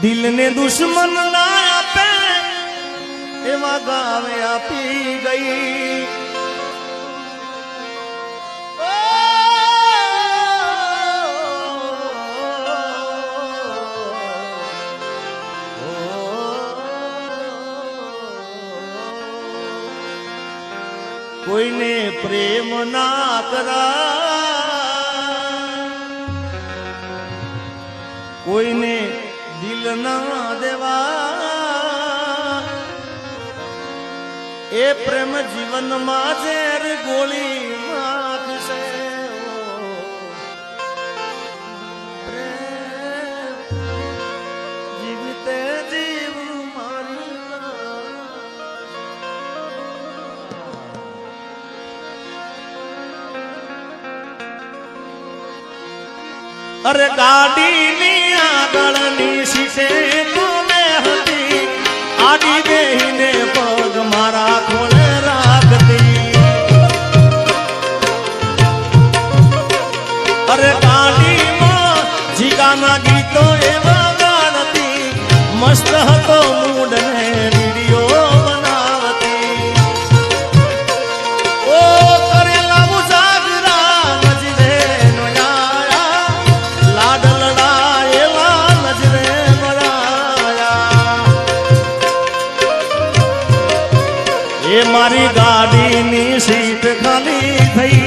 दिल ने दुश्मन ना आपे एवा गावे आपी गई। कोई ने प्रेम ना करा, कोई ने दिल ना देवा, ए प्रेम जीवन माजेर गोली मात से प्रेम जीवते जीव मारी। अरे गाड़ी नी आगळनी शीशे कोने हती, आडी बेहीने पग मारा खोले राखती। अरे गाड़ी में जीगाना गीतो एवा गाती, मस्त हतो मूड ने वीडियो बनावती। ओ करेला मुजागरा नजरे नयाया, लाड लड़ाएला नजरे मराया। ये मारी गाड़ी नी सीट खाली थई,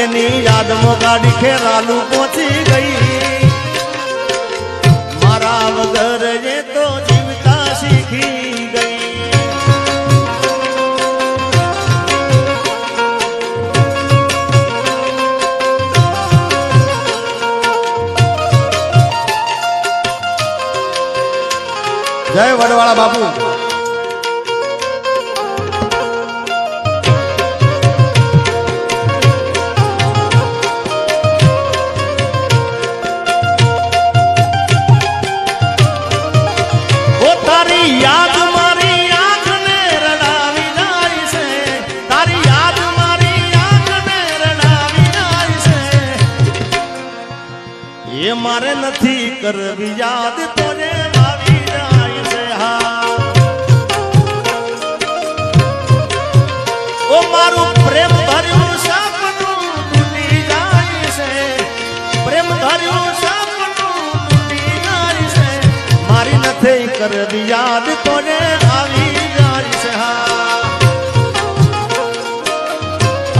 एनी याद में गाड़ी खेरालू पहुंची गई। मारा वगर ये तो जीवता सीखी गई। जय वडवाला बापू। याद मारी आंख ने रडावी जाई से, तारी याद मारी आंख ने रडावी जाई से। ये मारे नथी करवी याद तोरे आवी जाई से। हाँ ओ मारू प्रेम भर्यु सपनू टूटी जाई से, प्रेम भर्यु सपनू टूटी जाई से। मारी नथे करवी याद तोने आवी जाई से।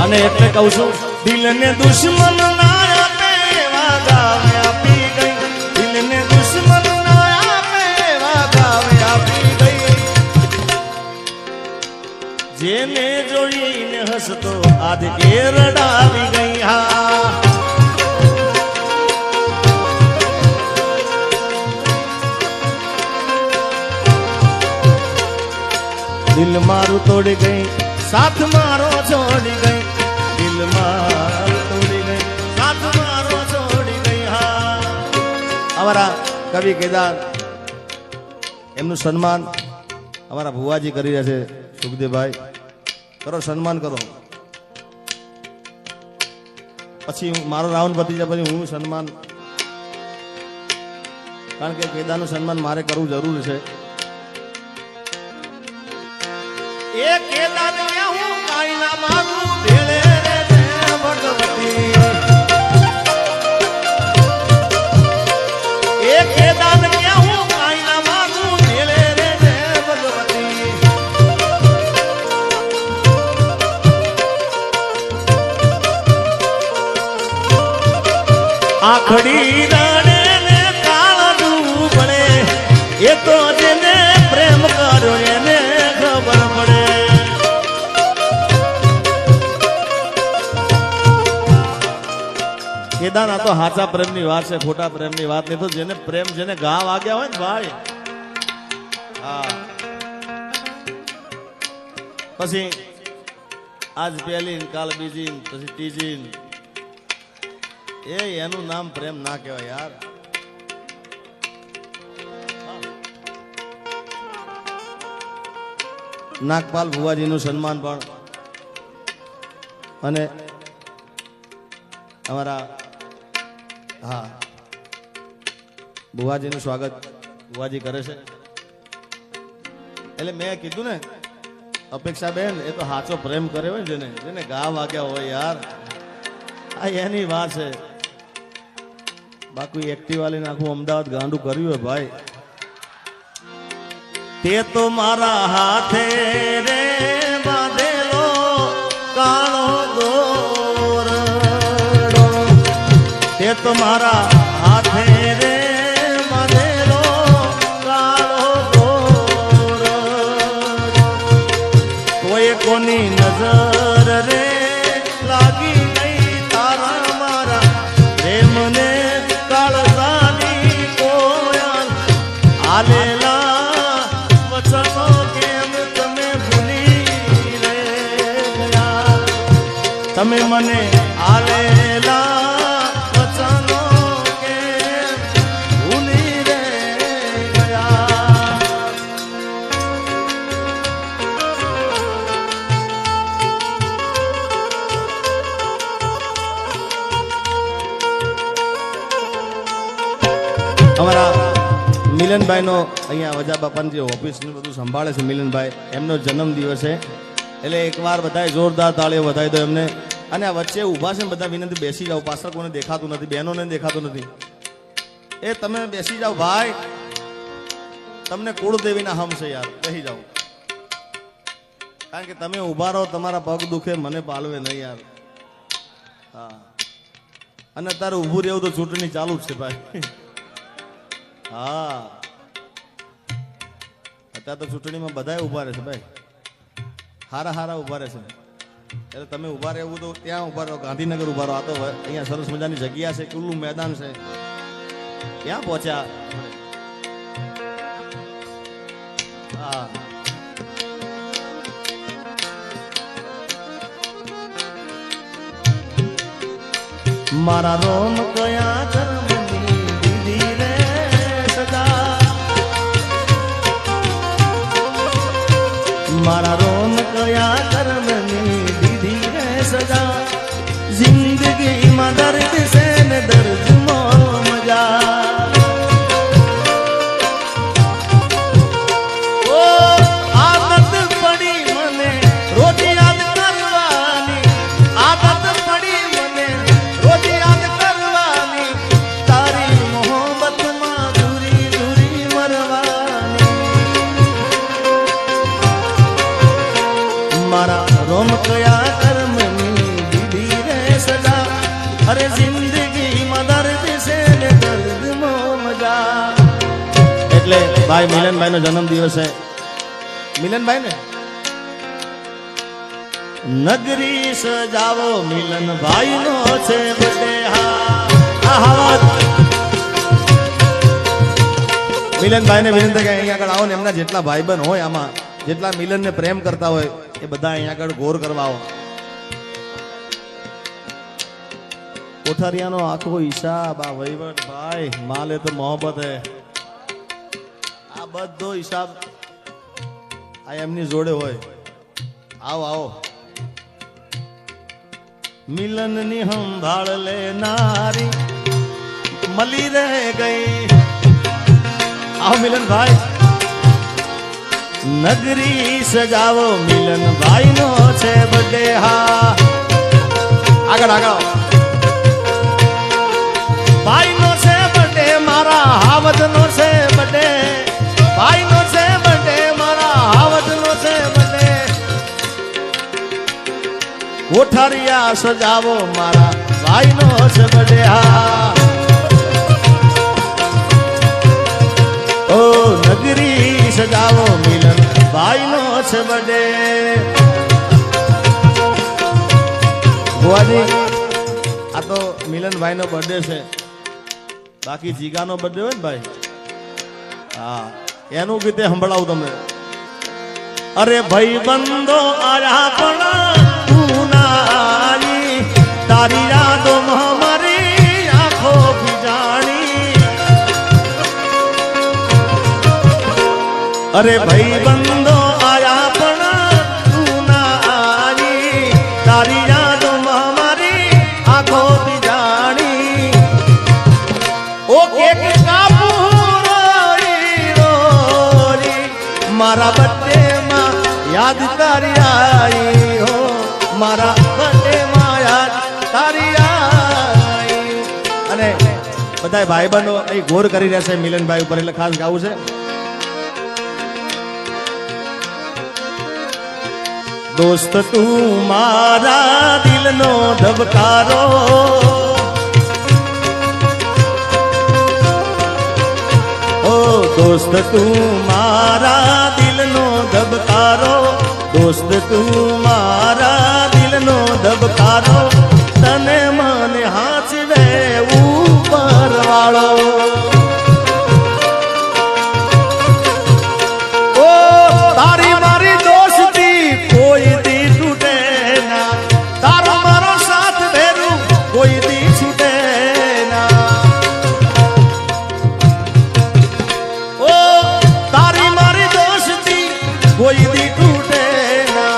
अने एटले कहूं छुं, दिल ने दुश्मन ना आपे एवा गावे आपी गई। दिल ने दुश्मन ना आपे एवा गावे आपी गई। जेने जोईने हसतो आज के रडावी गई। हाँ दिल मारू तोड़ गई, साथ मारो छोड़ गई। दिल मारू तोड़ गई, साथ मारो छोड़ गई। हाँ हमारा कवि केदार एमनु सम्मान हमारा भुवाजी करी रहे छे। सुखदेव भाई करो, सम्मान करो। पछी मारो राउंड पती जाए पछी हूँ सम्मान, कारण के केदारનું સન્માન મારે કરવું જરૂર છે। ए केदार क्या हूँ काई ना मांगू भेले रे भगवती। ए केदार क्या हूँ काई ना मांगू भेले रे भगवती। आखड़ी राणे ने काला डूबड़े, ये तो जेने प्रेम करो एने खबर पड़े। केदार तो हाचा प्रेम नी बात है, खोटा प्रेम नी बात नहीं। तो जेने प्रेम जेने गांव आ गया हो भाई। हाँ पछी आज पहली काल बीजी पछी तीजी, ए एनु नाम प्रेम ना कहवाय यार। नागपाल भुवाजी नु सम्मान पण अने हमारा हाँ बुवाजी नु स्वागत બુઆજી કરે છે એટલે મેં કીધું ને અપેક્ષા બેન એ તો સાચો પ્રેમ કરે હોય જેને જેને ગા વાગ્યા હોય યાર આ એની વાત છે બાકી એક્ટિવા લઈને આખું અમદાવાદ ગાંડું કર્યું હોય ભાઈ તે તો મારા હાથે રે બાંધેલો કાળો દોરડો તે તો મારા હાથે રે બાંધેલો કાળો દોરડો કોઈ કોની નજર રે લાગી નહીં તારા મારા પ્રેમને કાળજાની કોયલ આલેલા તમે મને આલેલા વચનો કે ભૂલી રે ગયા અમારા મિલનભાઈ નો અહીંયા વજા બાપાની જે ઓફિસ ને બધું સંભાળે છે મિલનભાઈ એમનો જન્મ દિવસ છે એટલે એકવાર બધાએ જોરદાર તાળીઓ વધાવી દો એમને અને આ વચ્ચે ઊભા છે બધા વિનંતી બેસી જાઓ પાછળ કોને દેખાતું નથી બહેનોને દેખાતું નથી એ તમે બેસી જાઓ ભાઈ તમને કુળદેવીના હમ છે યાર બેસી જાઓ કારણ કે તમે ઊભા રહો તમારા પગ દુખે મને પાલવે નહીં યાર હા અને અત્યારે ઊભું રહેવું તો ચૂંટણી ચાલુ જ છે ભાઈ હા અત્યારે તો ચૂંટણીમાં બધા ઊભા રહેશે ભાઈ હારા હારા ઉભા રહેશે એટલે તમે ઉભા રહેવું તો ત્યાં ઉભા રહો ગાંધીનગર ઉભા રહો આ તો અહીંયા સરસ મજાની જગ્યા છે ખુલ્લું મેદાન છે ક્યાં પહોંચ્યા હા મારા રોમ કયા કર્મની દીધી રે સદા મારા રોમ કયા કર્મની દીધી રે સજા જિંદગીમાં દર્દ છે ને દર્દમાં મજા ઓ આદત પડી મને રોજ યાદ કરવાની આદત પડી મને રોજ યાદ કરવાની તારી મોહબ્બતમાં દૂરી દૂરી મરવાની મારા રોમ કયા કર્મની દીધી રે સજા અરે જિંદગીમાં દર્દ છે ને દર્દમાં મજા એટલે ભાઈ મિલનભાઈ નો જન્મ દિવસ છે મિલનભાઈ ને નગરી સજાવો મિલનભાઈ નો છે બર્થડે હા મિલનભાઈ ને વિનંતી કે અહીંયા આગળ આવો ને એમના જેટલા ભાઈબંધ હોય આમાં જેટલા મિલન ને પ્રેમ કરતા હોય એ બધા અહીંયા આગળ ગોર કરવા આવો કોઠારિયાનો આખો હિસાબ આ વહીવટ ભાઈ માલે તો મોહબ્બત હે આ બધો હિસાબ આ એમની જોડે હોય આવો આવો મિલન ની સંભાળ લેનારી મળી રહે ગઈ આવો મિલન ભાઈ નગરી સજાવો મિલન ભાઈ નો છે બર્થડે હા આગળ આગળ ભાઈ નો છે બર્થડે મારા હાવદ નો છે બર્થડે ભાઈ નો છે બર્થડે મારા હાવદ નો છે બર્થડે કોઠારિયા સજાવો મારા ભાઈ નો છે બર્થડે હા ઓ નગરી સજાવો મિલન ભાઈ નો છે બર્થડે ભુવાજી આ તો મિલનભાઈ નો બર્થડે છે બાકી જીગાનો બર્થડે હોય ને ભાઈ હા એનું ગીતે સંભળાવું તમને અરે ભાઈ બંધો આયા પણ તું ના આવી તારી યાદો મારી આંખો ભીજાણી અરે ભાઈ બંધો આયા પણ તું ના આવી તારી યાદો મારી આંખો ભીજાણી ઓ કેક કાપુ રોઈ મારા બર્થડે માં યાદ તારી આઈ હો મારા બર્થડે માં યાદ તારી આઈ અને બધા ભાઈબંધો અહીં ગોર કરી રહ્યા છે મિલનભાઈ ઉપર એટલે ખાસ ગાવું છે દોસ્ત તું મારા દિલનો ધબકારો ઓ દોસ્ત તું મારા દિલનો ધબકારો દોસ્ત તું મારા દિલનો ધબકારો તને મને હાચવે ઉપર વાળો ઓ તારી મારી દોસ્તી કોઈ દી તૂટે ના તારો મારો સાથ ભેરું કોઈ દી છૂટે ના ઓ તારી મારી દોસ્તી કોઈ દી તૂટે ના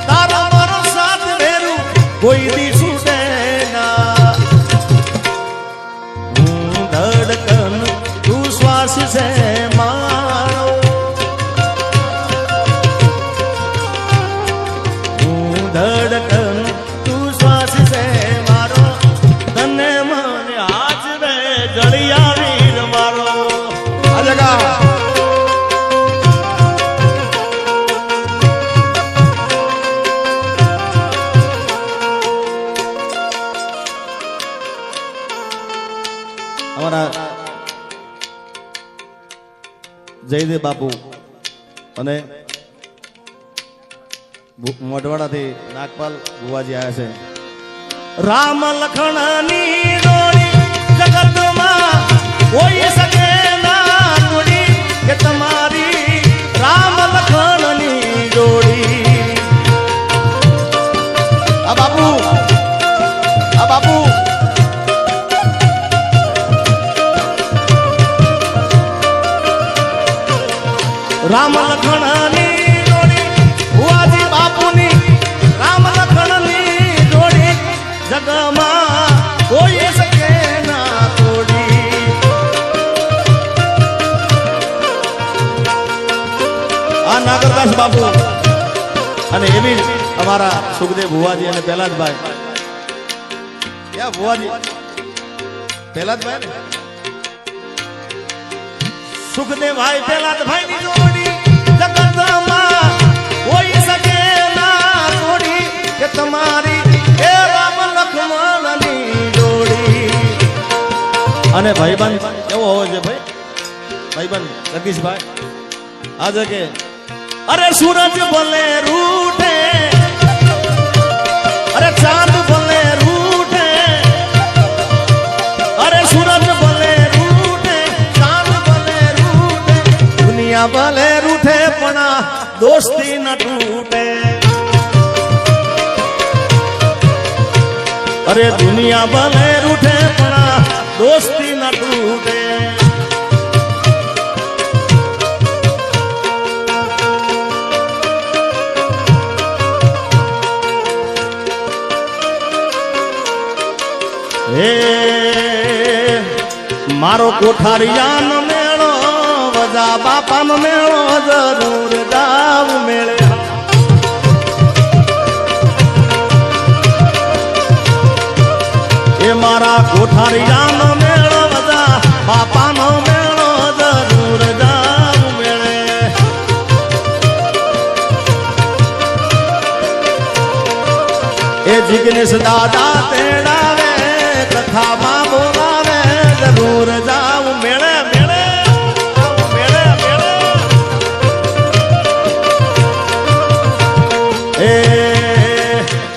તારો મારો સાથ ભેરું કોઈ દી છૂટે ના ધડકન તું શ્વાસ છે મારો ધડકન તું શ્વાસ છે મારો તને મને આજ રે જળિયા વીર મારો આ જગા અમારા જયદેવ બાપુ અને મોઢવાડાથી નાગપાલ ભુવાજી આવ્યા છે રામ લખણની જોડી જગતમાં કોઈ શકે ના જોડી કે તમારી રામ લખણની જોડી આ બાપુ રામ લખણની જોડી ભુવાજી બાપુની રામ લખણની જોડી જગમાં કોઈ શકે ના તોડી આ નાગરદાસ બાપુ અને એવી અમારા સુખદેવ ભુવાજી અને પહેલાદભાઈ ક્યાં ભુવાજી પહેલાદભાઈ સુખદેવભાઈ પહેલાદભાઈ ની જોડી જગતમાં કોઈ શકે ના જોડી કે તમારી એ રામ લક્ષ્મણની જોડી અને ભાઈબંધ કેવો હોવો છે ભાઈબંધ જગદીશભાઈ આજે કે અરે સૂરજ ભલે રૂઠે અરે ચાંદ ભલે રૂઠે અરે સૂરજ ભલે રૂઠે ચાંદ ભલે રૂઠે દુનિયા ભલે રૂઠે પણ આ દોસ્તી ન તૂટે અરે દુનિયા ભલે રૂઠે પણ આ દોસ્તી ન તૂટે હે મારો કોઠારિયાનો મેળો વજા બાપાનો મેળો જરૂર દાવ મેળે એ મારા કોઠારિયાનો મેળો વજા બાપાનો મેળો જરૂર દાવ મેળે એ જિગ્નેશ દાદા તેડાવે કથામાં બોલાવે જરૂર જાવ મેળે મેળે મેળે મેળે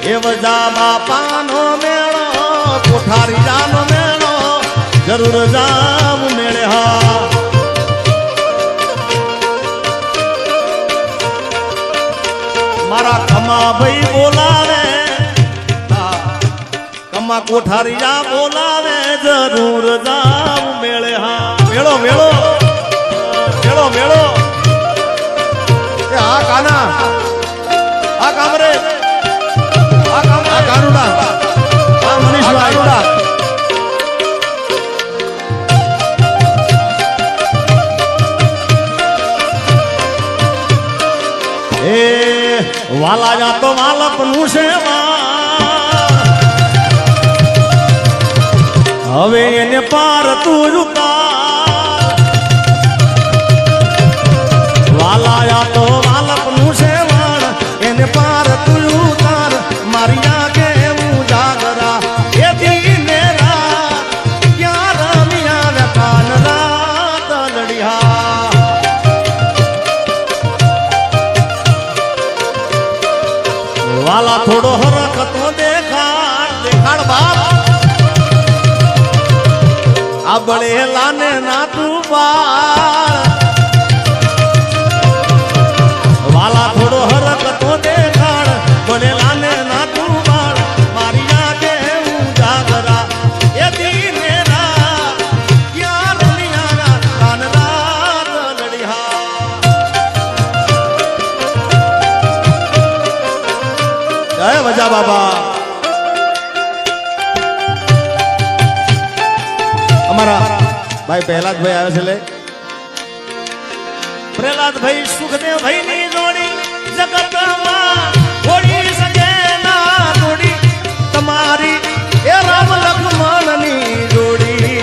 એ વજા બાપાનો મેળો કોઠારીયાનો મેળો જરૂર જાવ મેળે હા મારા ખમા ભાઈ બોલાવે કમા કોઠારીયા બોલાવે જરૂર જાવ મેળે હા મેળો મેળો મેળો મેળો એ હા કાના આ કામરે આ કાનુડા આ મનીષભાઈ વાલા જા તો વાલપ નું સેવા હવે એને પાર તું ઉતાર વાલા જા તો વાલપ નું સેવાણ એને પાર તું ઉતાર મારી આંખે હું જાગરા એ દીને રાત ક્યાં રમ્યા ને કાન રાત લડિયા વાલા થોડો હરખ તો દેખાડ બાપ આ બળેલા ને ના તું બાળ વાલા થોડો હરખ તો દેખાડ બળેલા ને ના તું બાળ મારી આંખે હું જાગરા એ દીને રાત ક્યાં રમ્યા કાન રાત લડિયા જય વજા બાબા અમારા ભાઈ પ્રહલાદભાઈ આવે છે લે પ્રહલાદભાઈ સુખદેવભાઈ ની જોડી જગતમાં થોડી સજે ના જોડી તમારી એ રામ લક્ષ્મણ ની જોડી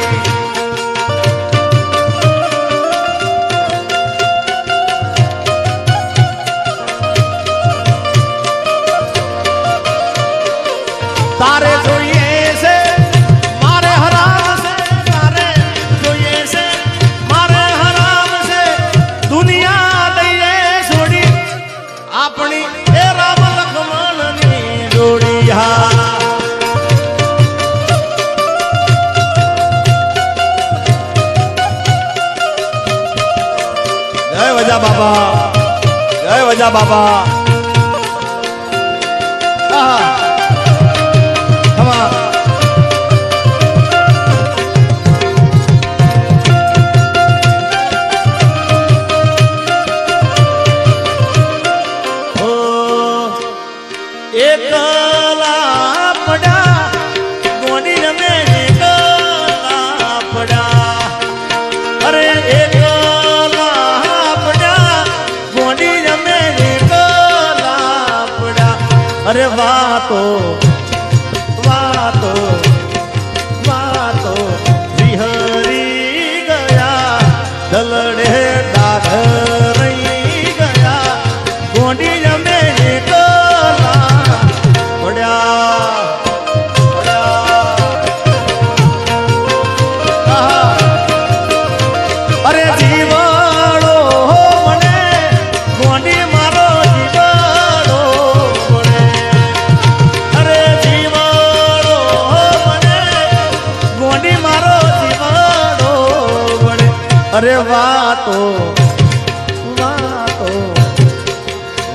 તારે જોઈએ છે મારે હરામ છે તારે જોઈએ છે મારે હરામ છે દુનિયા દઈએ છોડી આપણી એ રામ લક્ષ્મણ ની જોડી હા જય વજા બાબા જય વજા બાબા હા એકલા પડા ગોડી રમે એકલા પડા અરે એકલા પડા ગોડી રમે એકલા પડા અરે વાતો વાતો વાતો વિહરી ગયા દલડે દાઢ રહી ગયા ગોડી રમે અરે જીવાડો મને ગોંડી મારો જીવાડો મને અરે જીવાડો મને ગોંડી મારો જીવાડો મને અરે વાતો વાતો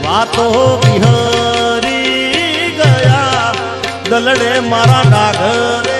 વાતો વિહરી ગયા દલડે મારા ડાઘર